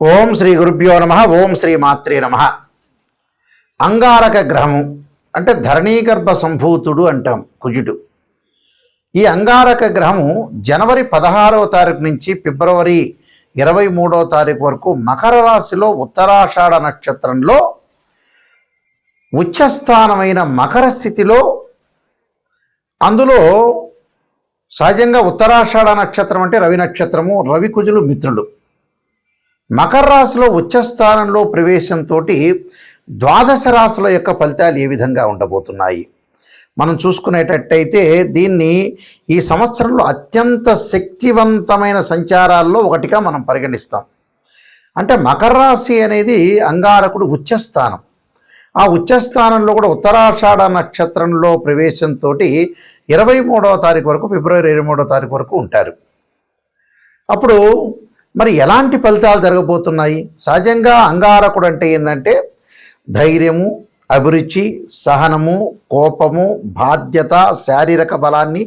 ఓం శ్రీ గురుభ్యో నమ. ఓం శ్రీ మాత్రే నమ. అంగారక గ్రహము అంటే ధరణీగర్భ సంభూతుడు అంటాం కుజుడు. ఈ అంగారక గ్రహము జనవరి 16వ తారీఖు నుంచి ఫిబ్రవరి 23వ తారీఖు వరకు మకర రాశిలో ఉత్తరాషాఢ నక్షత్రంలో ఉచ్చస్థానమైన మకర స్థితిలో, అందులో సహజంగా ఉత్తరాషాఢ నక్షత్రం అంటే రవి నక్షత్రము, రవి కుజులు మిత్రులు. మకర రాశిలో ఉచ్చస్థానంలో ప్రవేశంతో ద్వాదశ రాశుల యొక్క ఫలితాలు ఏ విధంగా ఉండబోతున్నాయి మనం చూసుకునేటట్టయితే, దీన్ని ఈ సంవత్సరంలో అత్యంత శక్తివంతమైన సంచారాల్లో ఒకటిగా మనం పరిగణిస్తాం. అంటే మకర రాశి అనేది అంగారకుడు ఉచ్చస్థానం. ఆ ఉచ్చస్థానంలో కూడా ఉత్తరాషాఢ నక్షత్రంలో ప్రవేశంతో 23వ తారీఖు వరకు, ఫిబ్రవరి 23వ తారీఖు వరకు ఉంటారు. అప్పుడు మరి ఎలాంటి ఫలితాలు జరగబోతున్నాయి? సహజంగా అంగారకుడు అంటే ఏంటంటే ధైర్యము, అభిరుచి, సహనము, కోపము, బాధ్యత, శారీరక బలాన్ని,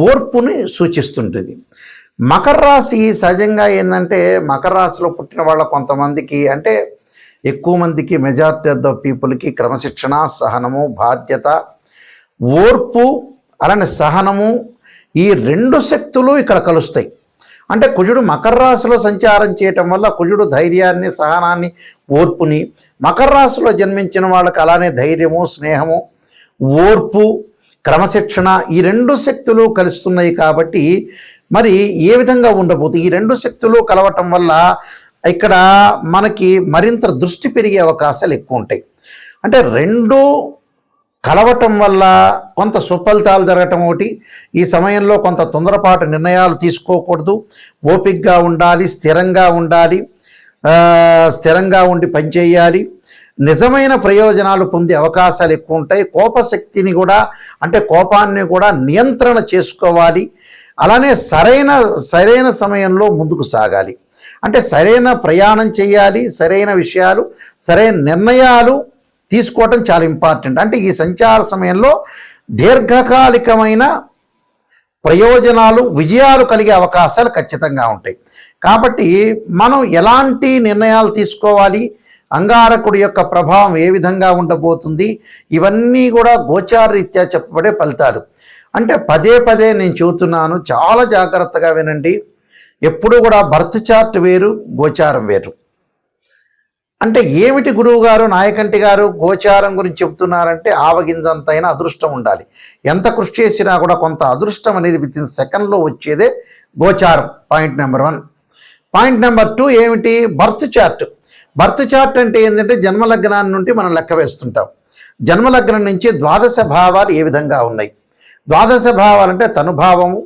ఓర్పుని సూచిస్తుంటుంది. మకర రాశి సహజంగా ఏంటంటే మకర రాశిలో పుట్టిన వాళ్ళ కొంతమందికి, అంటే ఎక్కువ మందికి, మెజారిటీ ఆఫ్ ద పీపుల్కి క్రమశిక్షణ, సహనము, బాధ్యత, ఓర్పు, అలానే సహనము, ఈ రెండు శక్తులు ఇక్కడ కలుస్తాయి. అంటే కుజుడు మకర రాశిలో సంచారం చేయటం వల్ల కుజుడు ధైర్యాన్ని, సహనాన్ని, ఓర్పుని, మకర రాశిలో జన్మించిన వాళ్ళకి అలానే ధైర్యము, స్నేహము, ఓర్పు, క్రమశిక్షణ, ఈ రెండు శక్తులు కలుస్తున్నాయి. కాబట్టి మరి ఏ విధంగా ఉండబోతుంది? ఈ రెండు శక్తులు కలవటం వల్ల ఇక్కడ మనకి మరింత దృష్టి పెరిగే అవకాశాలు ఎక్కువ ఉంటాయి. అంటే రెండు కలవటం వల్ల కొంత సుఫలితాలు జరగటం ఒకటి. ఈ సమయంలో కొంత తొందరపాటు నిర్ణయాలు తీసుకోకూడదు, ఓపికగా ఉండాలి, స్థిరంగా ఉండాలి, స్థిరంగా ఉండి పనిచేయాలి. నిజమైన ప్రయోజనాలు పొందే అవకాశాలు ఎక్కువ ఉంటాయి. కోపశక్తిని కూడా, అంటే కోపాన్ని కూడా నియంత్రణ చేసుకోవాలి. అలానే సరైన సమయంలో ముందుకు సాగాలి. అంటే సరైన ప్రయాణం చేయాలి, సరైన విషయాలు, సరైన నిర్ణయాలు తీసుకోవటం చాలా ఇంపార్టెంట్. అంటే ఈ సంచార సమయంలో దీర్ఘకాలికమైన ప్రయోజనాలు, విజయాలు కలిగే అవకాశాలు ఖచ్చితంగా ఉంటాయి. కాబట్టి మనం ఎలాంటి నిర్ణయాలు తీసుకోవాలి, అంగారకుడి యొక్క ప్రభావం ఏ విధంగా ఉండబోతుంది, ఇవన్నీ కూడా గోచారరీత్యా చెప్పబడే ఫలితాలు. అంటే పదే పదే నేను చెబుతున్నాను, చాలా జాగ్రత్తగా వినండి. ఎప్పుడు కూడా బర్త్ చార్ట్ వేరు, గోచారం వేరు. అంటే ఏమిటి గురువు గారు, నాయకంటి గారు గోచారం గురించి చెబుతున్నారంటే, ఆవగింజంతైనా అదృష్టం ఉండాలి. ఎంత కృషి చేసినా కూడా కొంత అదృష్టం అనేది వితిన్ సెకండ్లో వచ్చేదే గోచారం. Point number 1. పాయింట్ నెంబర్ 2 ఏమిటి? Birth chart. బర్త్ చార్ట్ అంటే ఏంటంటే జన్మలగ్నాన్ని నుండి మనం లెక్క వేస్తుంటాం. జన్మలగ్నం నుంచి ద్వాదశ భావాలు ఏ విధంగా ఉన్నాయి. ద్వాదశ భావాలు అంటే తనుభావము,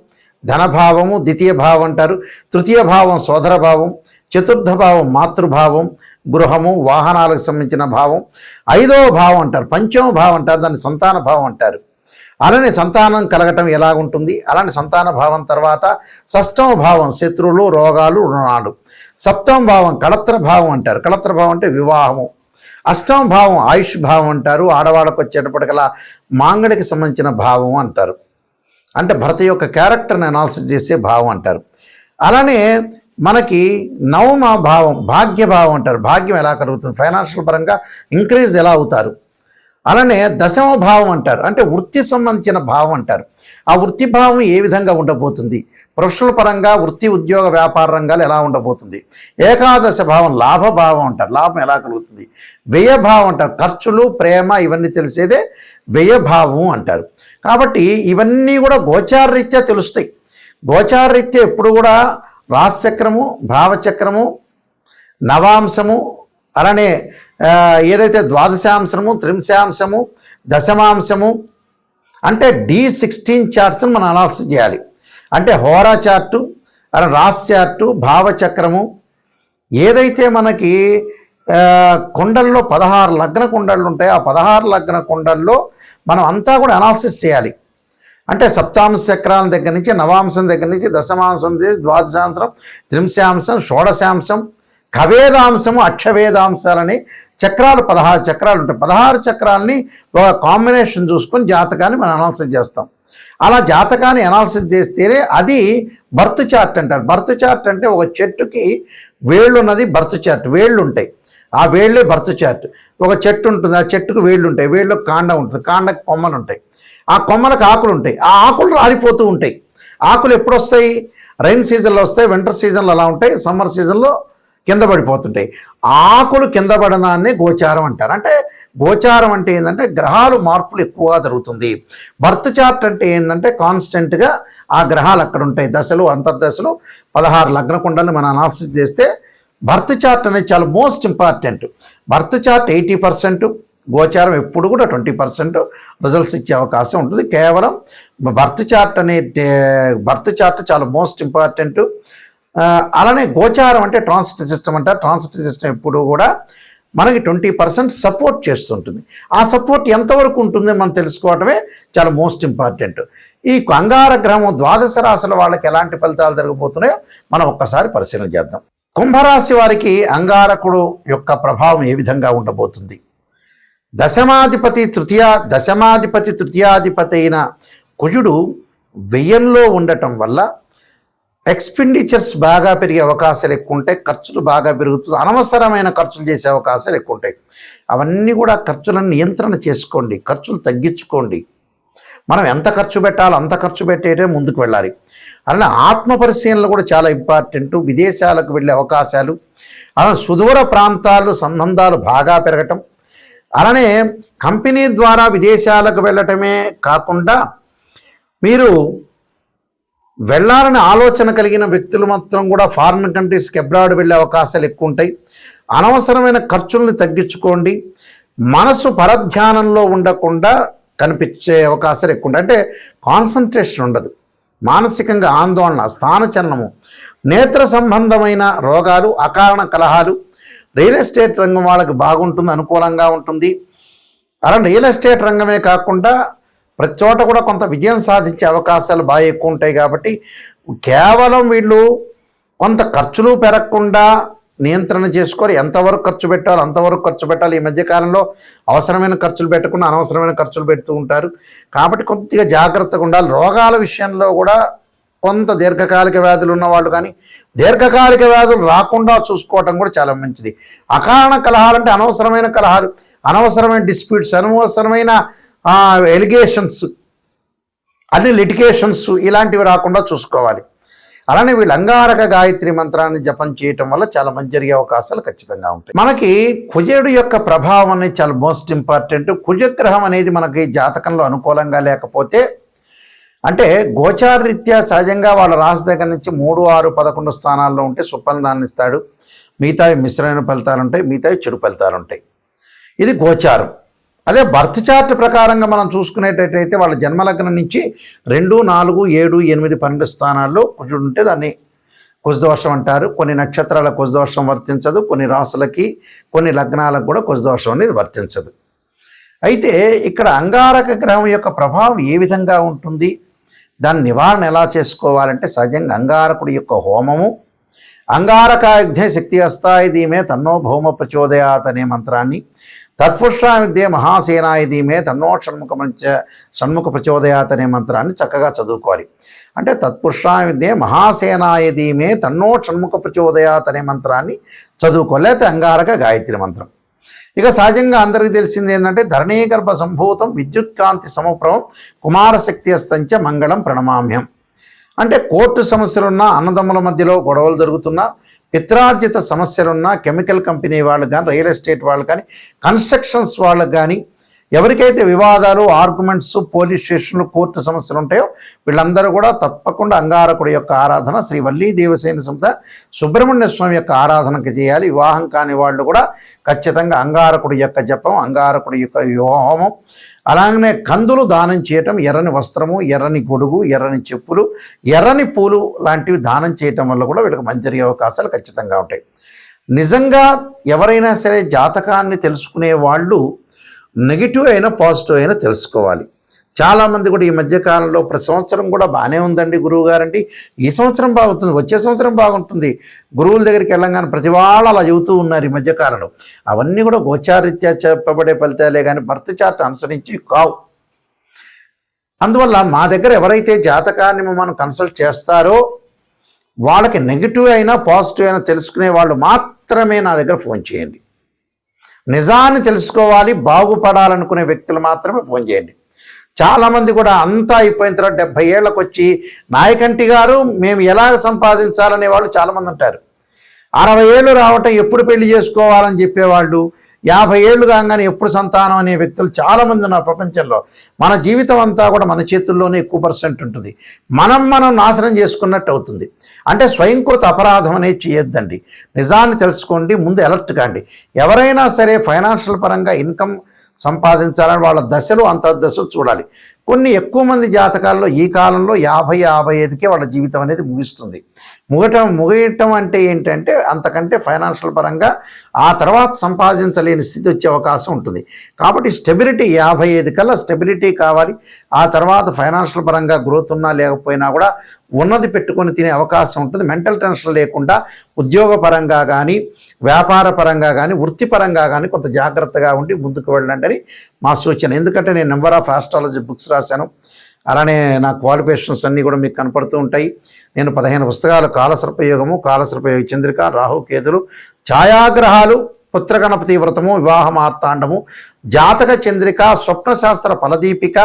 ధనభావము, ద్వితీయ భావం అంటారు, తృతీయ భావం సోదర భావం, చతుర్థ భావం మాతృభావం, గృహము, వాహనాలకు సంబంధించిన భావం, 5వ భావం అంటారు, పంచమ భావం అంటారు, దాన్ని సంతాన భావం అంటారు. అలానే సంతానం కలగటం ఎలాగుంటుంది, అలానే సంతాన భావం తర్వాత 6వ భావం శత్రువులు, రోగాలు, రుణాలు, 7వ భావం కళత్ర భావం అంటారు. కళత్ర భావం అంటే వివాహము, 8వ భావం ఆయుష్ భావం అంటారు. ఆడవాళ్ళకు వచ్చేటప్పటికలా మాంగళికి సంబంధించిన భావం అంటారు. అంటే భర్త యొక్క క్యారెక్టర్ని అనాలిసిస్ చేసే భావం అంటారు. అలానే మనకి 9వ భావం భాగ్యభావం అంటారు. భాగ్యం ఎలా కలుగుతుంది, ఫైనాన్షియల్ పరంగా ఇంక్రీజ్ ఎలా అవుతారు. అలానే 10వ భావం అంటారు, అంటే వృత్తి సంబంధించిన భావం అంటారు. ఆ వృత్తి భావం ఏ విధంగా ఉండబోతుంది, ప్రొఫెషనల్ పరంగా వృత్తి, ఉద్యోగ, వ్యాపార రంగాలు ఎలా ఉండబోతుంది. 11వ భావం లాభభావం అంటారు, లాభం ఎలా కలుగుతుంది. వ్యయభావం అంటారు, ఖర్చులు, ప్రేమ, ఇవన్నీ తెలిసేదే వ్యయభావం అంటారు. కాబట్టి ఇవన్నీ కూడా గోచారరీత్యా తెలుస్తాయి. గోచారరీత్యా ఎప్పుడు కూడా రాశిచక్రము, భావచక్రము, నవాంశము, అలానే ఏదైతే ద్వాదశాంశము, త్రింశాంశము, దశమాంశము, అంటే D16 చార్ట్స్ని మనం అనాలిసిస్ చేయాలి. అంటే హోరా చార్టు, అలా రాశి చార్టు, భావచక్రము, ఏదైతే మనకి కుండల్లో 16 లగ్న కుండళ్ళు ఉంటాయో ఆ 16 లగ్న కుండల్లో మనం అంతా కూడా అనాలిసిస్ చేయాలి. అంటే సప్తాంశ చక్రాల దగ్గర నుంచి, నవాంశం దగ్గర నుంచి, దశమాంశం, ద్వాదశాంశం, త్రింశాంశం, షోడశాంశం, కవేదాంశము, అక్షవేదాంశాలని చక్రాలు 16 చక్రాలు ఉంటాయి. 16 చక్రాలని ఒక కాంబినేషన్ చూసుకొని జాతకాన్ని మనం అనాలిసిస్ చేస్తాం. అలా జాతకాన్ని అనాలిసిస్ చేస్తేనే అది బర్త్ చార్ట్ అంటారు. బర్త్ చార్ట్ అంటే ఒక చెట్టుకి వేళ్ళు ఉన్నది బర్త్ చార్ట్, వేళ్ళు ఉంటాయి, ఆ వేళ్ళే బర్త్ చార్ట్. ఒక చెట్టు ఉంటుంది, ఆ చెట్టుకు వేళ్ళు ఉంటాయి, వేళ్ళకు కాండం ఉంటుంది, కాండకు కొమ్మలు ఉంటాయి, ఆ కొమ్మలకు ఆకులు ఉంటాయి, ఆ ఆకులు రాలిపోతూ ఉంటాయి. ఆకులు ఎప్పుడు వస్తాయి? రైన్ సీజన్లో వస్తాయి, వింటర్ సీజన్లో అలా ఉంటాయి, సమ్మర్ సీజన్లో కింద పడిపోతుంటాయి. ఆకులు కింద పడడాన్ని గోచారం అంటారు. అంటే గోచారం అంటే ఏంటంటే గ్రహాలు మార్పులు ఎక్కువగా జరుగుతుంది. బర్త్ చార్ట్ అంటే ఏంటంటే కాన్స్టెంట్గా ఆ గ్రహాలు అక్కడ ఉంటాయి, దశలు అంతర్దశలు 16 లగ్న కుండల్ని మనం అనాలిసిస్ చేస్తే బర్త్ చార్ట్ అనేది చాలా మోస్ట్ ఇంపార్టెంట్. బర్త్ చార్ట్ 80%, గోచారం ఎప్పుడు కూడా 20% రిజల్ట్స్ ఇచ్చే అవకాశం ఉంటుంది. కేవలం బర్త్ చార్ట్ చాలా మోస్ట్ ఇంపార్టెంట్. అలానే గోచారం అంటే ట్రాన్సిట్ సిస్టమ్ అంటారు. ట్రాన్సిట్ సిస్టమ్ ఎప్పుడు కూడా మనకి 20% సపోర్ట్ చేస్తుంటుంది. ఆ సపోర్ట్ ఎంతవరకు ఉంటుందో మనం తెలుసుకోవటమే చాలా మోస్ట్ ఇంపార్టెంట్. ఈ అంగారగ్రహం ద్వాదశ రాశుల వాళ్ళకి ఎలాంటి ఫలితాలు జరగబోతున్నాయో మనం ఒక్కసారి పరిశీలన చేద్దాం. కుంభరాశి వారికి అంగారకుడు యొక్క ప్రభావం ఏ విధంగా ఉండబోతుంది? దశమాధిపతి తృతీయాధిపతి అయిన కుజుడు వ్యయంలో ఉండటం వల్ల ఎక్స్పెండిచర్స్ బాగా పెరిగే అవకాశాలు ఎక్కువ ఉంటాయి, ఖర్చులు బాగా పెరుగుతుంది, అనవసరమైన ఖర్చులు చేసే అవకాశాలు ఎక్కువ ఉంటాయి. అవన్నీ కూడా ఖర్చులను నియంత్రణ చేసుకోండి, ఖర్చులు తగ్గించుకోండి. మనం ఎంత ఖర్చు పెట్టాలో అంత ఖర్చు పెట్టేటే ముందుకు వెళ్ళాలి. అలానే ఆత్మ పరిశీలనలు కూడా చాలా ఇంపార్టెంట్. విదేశాలకు వెళ్ళే అవకాశాలు, అలానే సుదూర ప్రాంతాలు సంబంధాలు బాగా పెరగటం, అలానే కంపెనీ ద్వారా విదేశాలకు వెళ్ళటమే కాకుండా మీరు వెళ్ళాలని ఆలోచన కలిగిన వ్యక్తులు మాత్రం కూడా ఫారిన్ కంట్రీస్కి అబ్రాడ్ వెళ్ళే అవకాశాలు ఎక్కువ ఉంటాయి. అనవసరమైన ఖర్చుల్ని తగ్గించుకోండి. మనసు పరధ్యానంలో ఉండకుండా కనిపించే అవకాశాలు ఎక్కువ ఉంటాయి. అంటే కాన్సన్ట్రేషన్ ఉండదు, మానసికంగా ఆందోళన, స్థానచలనము, నేత్ర సంబంధమైన రోగాలు, అకారణ కలహాలు. రియల్ ఎస్టేట్ రంగం వాళ్ళకి బాగుంటుంది, అనుకూలంగా ఉంటుంది. అలా రియల్ ఎస్టేట్ రంగమే కాకుండా ప్రతి చోట కూడా కొంత విజయం సాధించే అవకాశాలు బాగా ఎక్కువ ఉంటాయి. కాబట్టి కేవలం వీళ్ళు కొంత ఖర్చులు పెరగకుండా నియంత్రణ చేసుకొని ఎంతవరకు ఖర్చు పెట్టాలో అంతవరకు ఖర్చు పెట్టాలి. ఈ మధ్యకాలంలో అవసరమైన ఖర్చులు పెట్టకుండా అనవసరమైన ఖర్చులు పెడుతూ ఉంటారు. కాబట్టి కొద్దిగా జాగ్రత్తగా ఉండాలి. రోగాల విషయంలో కూడా కొంత దీర్ఘకాలిక వ్యాధులు ఉన్నవాళ్ళు కానీ దీర్ఘకాలిక వ్యాధులు రాకుండా చూసుకోవటం కూడా చాలా మంచిది. అకారణ కలహాలు అంటే అనవసరమైన కలహాలు, అనవసరమైన డిస్ప్యూట్స్, అనవసరమైన ఎలిగేషన్స్, అన్ని లిటిగేషన్స్ ఇలాంటివి రాకుండా చూసుకోవాలి. అలానే వీళ్ళు అంగారక గాయత్రి మంత్రాన్ని జపం చేయటం వల్ల చాలా మంచి జరిగే అవకాశాలు ఖచ్చితంగా ఉంటాయి. మనకి కుజుడు యొక్క ప్రభావం అనేది చాలా మోస్ట్ ఇంపార్టెంట్. కుజగ్రహం అనేది మనకి జాతకంలో అనుకూలంగా లేకపోతే, అంటే గోచారరీత్యా సహజంగా వాళ్ళ రాశి దగ్గర నుంచి 3, 6, 11 స్థానాల్లో ఉంటే సుఫలితాన్ని ఇస్తాడు. మిగతావి మిశ్రమైన ఫలితాలు ఉంటాయి, మిగతావి చెడు ఫలితాలు ఉంటాయి. ఇది గోచారం. అదే బర్త్ చార్ట్ ప్రకారంగా మనం చూసుకునేటట్టయితే వాళ్ళ జన్మలగ్నం నుంచి 2, 4, 7, 8, 12 స్థానాల్లో కుజుడు ఉంటే దాన్ని కుజదోషం అంటారు. కొన్ని నక్షత్రాల కుజదోషం వర్తించదు, కొన్ని రాసులకి కొన్ని లగ్నాలకు కూడా కుజదోషం అనేది వర్తించదు. అయితే ఇక్కడ అంగారక గ్రహం యొక్క ప్రభావం ఏ విధంగా ఉంటుంది, దాని నివారణ ఎలా చేసుకోవాలంటే సహజంగా అంగారకుడి యొక్క హోమము, అంగారకాయుగ్ధే శక్తి అస్తాయి ధీమే తన్నో భౌమ ప్రచోదయాత్ అనే మంత్రాన్ని, తత్పురుషా విద్యే మహాసేనాయ ధీమే తన్నో షణ్ముఖ ప్రచోదయాత్ అనే మంత్రాన్ని చక్కగా చదువుకోవాలి. అంటే తత్పురుషా విద్యే మహాసేనాయ ధీమే తన్నో షణ్ముఖ ప్రచోదయాత్ అనే మంత్రాన్ని చదువుకోవాలి. లేకపోతే అంగారక గాయత్రి మంత్రం. ఇక సహజంగా అందరికీ తెలిసింది ఏంటంటే ధరణీగర్భ సంభూతం విద్యుత్కాంతి సమప్రభం కుమారశక్తి అస్తంచ మంగళం ప్రణమామ్యం. అంటే కోర్టు సమస్యలున్నా, అన్నదమ్ముల మధ్యలో గొడవలు జరుగుతున్నా, పిత్రార్జిత సమస్యలున్నా, కెమికల్ కంపెనీ వాళ్ళు కానీ, రియల్ ఎస్టేట్ వాళ్ళు కానీ, కన్స్ట్రక్షన్స్ వాళ్ళకి కానీ, ఎవరికైతే వివాదాలు, ఆర్గ్యుమెంట్స్, పోలీస్ స్టేషన్లు, కోర్టు సమస్యలు ఉంటాయో వీళ్ళందరూ కూడా తప్పకుండా అంగారకుడి యొక్క ఆరాధన, శ్రీ వల్లీ దేవసేన సంస్థ సుబ్రహ్మణ్య స్వామి యొక్క ఆరాధనకి చేయాలి. వివాహం కాని వాళ్ళు కూడా ఖచ్చితంగా అంగారకుడి యొక్క జపం, అంగారకుడి యొక్క హోమం, అలాగనే కందులు దానం చేయటం, ఎర్రని వస్త్రము, ఎర్రని గొడుగు, ఎర్రని చెప్పులు, ఎర్రని పూలు లాంటివి దానం చేయటం వల్ల కూడా వీళ్ళకి మంచి జరిగే అవకాశాలు ఖచ్చితంగా ఉంటాయి. నిజంగా ఎవరైనా సరే జాతకాన్ని తెలుసుకునే వాళ్ళు నెగిటివ్ అయినా పాజిటివ్ అయినా తెలుసుకోవాలి. చాలామంది కూడా ఈ మధ్యకాలంలో ప్రతి సంవత్సరం కూడా బాగానే ఉందండి గురువు గారండి, ఈ సంవత్సరం బాగుంటుంది, వచ్చే సంవత్సరం బాగుంటుంది, గురువుల దగ్గరికి వెళ్ళంగానే ప్రతి వాళ్ళు అలా చెబుతూ ఉన్నారు ఈ మధ్యకాలంలో. అవన్నీ కూడా గోచారీత్యా చెప్పబడే ఫలితాలే కానీ బర్త్ చార్ట్ అనుసరించి కావు. అందువల్ల మా దగ్గర ఎవరైతే జాతకాన్ని మనం కన్సల్ట్ చేస్తారో వాళ్ళకి నెగిటివ్ అయినా పాజిటివ్ అయినా తెలుసుకునే వాళ్ళు మాత్రమే నా దగ్గర ఫోన్ చేయండి. నిజాన్ని తెలుసుకోవాలి, బాగుపడాలనుకునే వ్యక్తులు మాత్రమే ఫోన్ చేయండి. చాలామంది కూడా అంతా అయిపోయిన తర్వాత 70 ఏళ్ళకు వచ్చి నాయకంటి గారు మేము ఎలా సంపాదించాలనే వాళ్ళు చాలామంది ఉంటారు. 60 ఏళ్ళు రావటం ఎప్పుడు పెళ్లి చేసుకోవాలని చెప్పేవాళ్ళు, 50 ఏళ్ళు కాగానే ఎప్పుడు సంతానం అనే వ్యక్తులు చాలామంది ఉన్నారు ప్రపంచంలో. మన జీవితం అంతా కూడా మన చేతుల్లోనే ఎక్కువ పర్సెంట్ ఉంటుంది. మనం నాశనం చేసుకున్నట్టు అవుతుంది. అంటే స్వయంకృత అపరాధం అనేది చేయొద్దండి. నిజాన్ని తెలుసుకోండి, ముందు అలర్ట్ కాండి. ఎవరైనా సరే ఫైనాన్షియల్ పరంగా ఇన్కమ్ సంపాదించాలని వాళ్ళ దశలు అంతర్దశలు చూడాలి. కొన్ని ఎక్కువ మంది జాతకాల్లో ఈ కాలంలో 50-55కే వాళ్ళ జీవితం అనేది ముగుస్తుంది. ముగియటం అంటే ఏంటంటే అంతకంటే ఫైనాన్షియల్ పరంగా ఆ తర్వాత సంపాదించలేని స్థితి వచ్చే అవకాశం ఉంటుంది. కాబట్టి స్టెబిలిటీ 55 కల్లా స్టెబిలిటీ కావాలి. ఆ తర్వాత ఫైనాన్షియల్ పరంగా గ్రోత్ ఉన్నా లేకపోయినా కూడా ఉన్నది పెట్టుకొని తినే అవకాశం ఉంటుంది. మెంటల్ టెన్షన్ లేకుండా ఉద్యోగపరంగా కానీ, వ్యాపార పరంగా కానీ, వృత్తిపరంగా కానీ కొంత జాగ్రత్తగా ఉండి ముందుకు వెళ్ళండి అని మా సూచన. ఎందుకంటే నేను నెంబర్ ఆఫ్ ఆస్ట్రాలజీ బుక్స్ రాశాను. అలానే నా క్వాలిఫికేషన్స్ అన్నీ కూడా మీకు కనపడుతూ ఉంటాయి. నేను 15 పుస్తకాలు, కాలసర్పయోగము, కాలసర్పయోగ చంద్రిక, రాహుకేతులు, ఛాయాగ్రహాలు, పుత్రగణపతి వ్రతము, వివాహ మార్తాండము, జాతక చంద్రిక, స్వప్నశాస్త్ర ఫలదీపిక,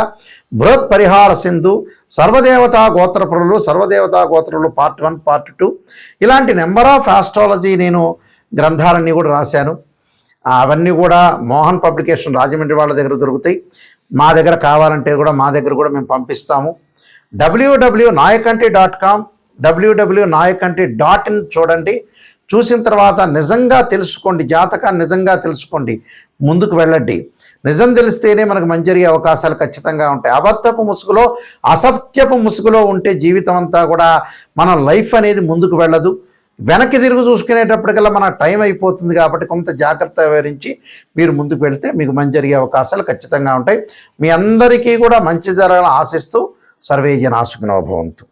బృహత్ పరిహార సింధు, సర్వదేవతా గోత్రపురులు, సర్వదేవతా గోత్రపురులు పార్ట్ 1 పార్ట్ 2 ఇలాంటి నెంబర్ ఆఫ్ ఆస్ట్రాలజీ నేను గ్రంథాలన్నీ కూడా రాశాను. అవన్నీ కూడా మోహన్ పబ్లికేషన్ రాజమండ్రి వాళ్ళ దగ్గర దొరుకుతాయి. మా దగ్గర కావాలంటే కూడా మా దగ్గర కూడా మేము పంపిస్తాము. www.nayakanti.com, www.nayakanti.in చూడండి. చూసిన తర్వాత నిజంగా తెలుసుకోండి, జాతకాన్ని నిజంగా తెలుసుకోండి, ముందుకు వెళ్ళండి. నిజం తెలిస్తేనే మనకు మంచి జరిగే అవకాశాలు ఖచ్చితంగా ఉంటాయి. అబద్ధపు ముసుగులో, అసత్యపు ముసుగులో ఉంటే జీవితం అంతా కూడా మన లైఫ్ అనేది ముందుకు వెళ్ళదు. వెనక్కి తిరిగి చూసుకునేటప్పటికల్లా మన టైం అయిపోతుంది. కాబట్టి కొంత జాగ్రత్త వివరించి మీరు ముందుకు వెళ్తే మీకు మంచి జరిగే అవకాశాలు ఖచ్చితంగా ఉంటాయి. మీ అందరికీ కూడా మంచి జరగాలని ఆశిస్తూ సర్వే జనా సుఖినో భవంతు.